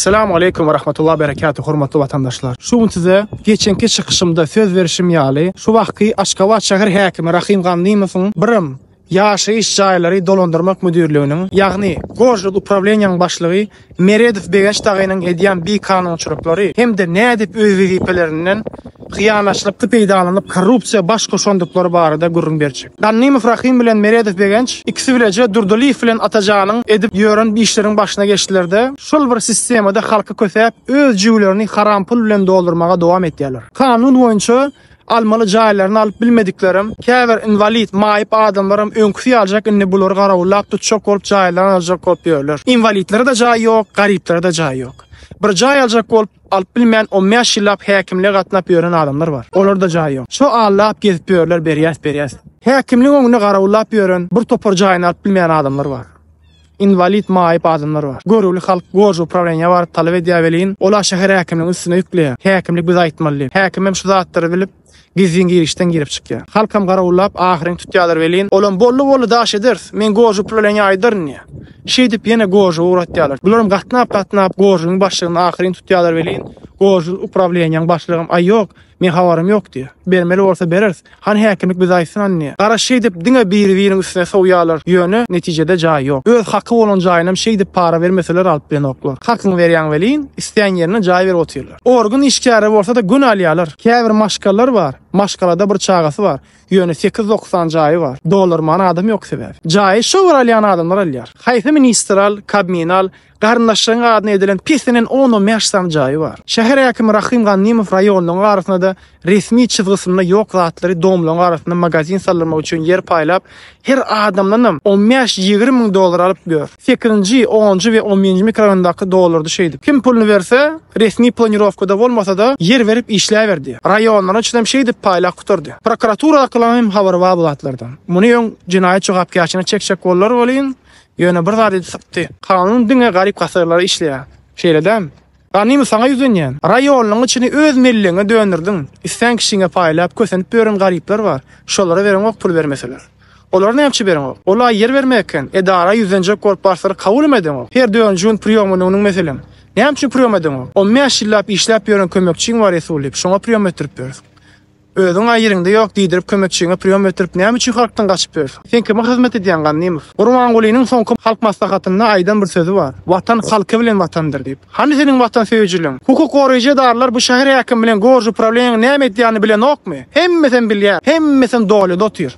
Assalamu aleykum ve rahmetullahi ve berekatuhu hurmatly vatandaşlar. Şu gün size geçenki çıkışımda söz verişim ýaly şu wagtky Aşgabat şäher häkimi Rahim Gandymowyň birim ýaşaýyş jaýlary dolandyrmak müdürliginiň, ýagny Gorjul upravleniýanyň başlygy Meredov Begenç tagynyň edýän bir kanunçylyklary hem de nädip öz wezipelerinden hyýanatçylykdy peýdalanyp korrupsiýa baş goşandyklary barada gurrun berjek. Gandymow Rahim bilen Meredov Begenç ikisi bileje Durduliýew bilen Atajanyň edip ýören bir işleriň başyna geçdiler-de şol bir sistemada halka kösäp öz jüwlerini haram pul bilen doldurmaga dowam etdiler. Kanun boýunça almaly jaýlaryny alyp bilmediklerim, käbir invalid, maýyp adamlarym öňküsi aljak inni bulary garawullap tutjak bolup jaýlaryny aljak bolup ýörler. Invalidlere de jaý ýok, garyplere de jaý ýok. Bir jaý aljak bolup alyp bilmän 15 ýyllap häkimlige gatnap ýören adamlar bar. Olar da jaý ýok. Şo allap gezip ýörler berýäs. Häkimliň öňüne garawullap ýören bir topar jaýyny alyp bilmän adamlar bar. Invalid maýyp adamlar bar. Görüwli halk Gorjul upravleniýa bar talap edýär welin. Olar şäher häkimliň üstüne ýükleýär. Häkimlik biz aýtmaly. Häkim hem şu zatları bilip gizin girişten girip çıkýar. Halkam garawullap ahyryň tutýarlar welin. Olan bolly daş eder. Men Gorjul upravleniýa aýdyryn. Şeýdip ýene Gorjul uratýarlar. Bularym gatnap Gorjuluň başlygyny ahyryň tutýarlar welin. Gorjul upravleniýanyň başlygym ay ýok, men habarym ýok diýär. Bermeli bolsa bereriz. Han häkimlik biz aýtsyn anne. Gara şeýdip diňe biriň üstüne soýýarlar. Ýöne netijede jaý ýok. Öz haky bolan jaýynam şeýdip para bermeseler alyp bilen oklar. Hakyny berýän welin isleýän ýerine jaý berip otyrlar. Orgun işgäri bolsa da gün alýarlar. Käbir maşgallar bar. Maşgalada bir çagasy bar. Ýöne 8-90 jaýy bar. Dolarman adam ýok sebäp. Jaý şo alýan adamlar alýar. Haýsy ministral, kabminal, garnaşyň adyny edilen pisinin 10-15 jaýy bar. Şäher häkimi Rahim Gandymow raýonunyň arasynda da resmi çizgisinde ýok zatlary domlaryň arasynda magazin salyrmak üçin yer paýlap her adamdan 15-20 miň dolar alyp gör. 8-nji, 10-njy we 11-nji mikrorayondaky dolardy şeýdi. Kim pulunu berse, resmi planirowkada bolmasa da yer berip işläberdi. Raýonlaryň içinde şeýdi paýlak tuturdy. Prokuratura kılamym habar bar bulatlardan. Muny ýöň jinaýat jogapkärçiligine çekçek bollar bolýan. Ýöne bir zat edipdi. Kanun diňe garyp gasarlar işleýär. Şeýledem. Gandymow saňa ýüzenýän. Raýonyň içini öz milliňe döndürdin. Isän kişiňe paýlap kösenip ýören garyplar bar. Şolara beren ok pul bermeseler. Olar näçe beren ok? Olar yer bermeken, edara ýüzenjek bolup barsary kabul etmedin ok. Her döňjün priýomunyň meselem. Näme üçin priýom edin ok? 15 ýyllap işläp ýören kömekçiň bar esulyp, şoňa priýom etdirip ber. Özüň aýyrynda ýok diýdirip kömekçiňe priýom etdirip näme üçin halkdan gaçyp ber? Sen kime hyzmat edýän Gandymow? Gurbangulynyň soňky halk maslahatyna aýdan bir sözü bar. Watan halky bilen watandyr diýip. Hani seniň watan söýüjiliň? Hukuk goraýjy darlar bu şäher häkimi bilen Gorjul upravleniýanyň näme edýäni bilen okmy? Hemmesen bilýär. Hemmesen dowlat otyr.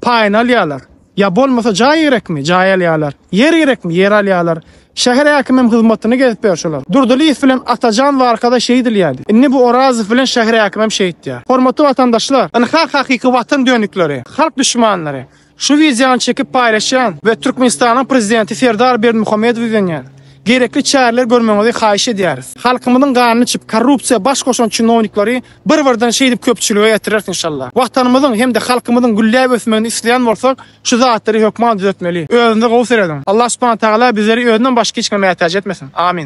Paýna alýarlar. Ya bolmasa jaý gerekmi? Jaý alýarlar. Yer gerekmi? Yer alýarlar. Şäher häkimim hyzmatyny gezip berýärler. Durduliýew bilen Atajan we arkada şeýdilýärdi. Inni bu Orazow bilen şäher häkimim şeýitdi. Hormatly vatandaşlar, halk hakyky watan dönükleri, halk düşmanlary şu wideony çekip paýlaşan we Türkmenistanyň prezidenti Serdar Berdimuhammedow diýen gerekli çäreler görmeňizi haýyş edýäris. Halkymyzyň ganyny içip korrupsiýa baş goşan çynowniklary bir-birden şeýdip köpçülüge ýetirer inşallah. Watanymyzyň hem de halkymyzyň gülläp ösmegini isleýän bolsak, şu zatlary hökman düzeltmeli. Özünde gowy seredin. Allah subhanahu taala bizleri özünden başga hiç kime muhtaç etmesin. Amin.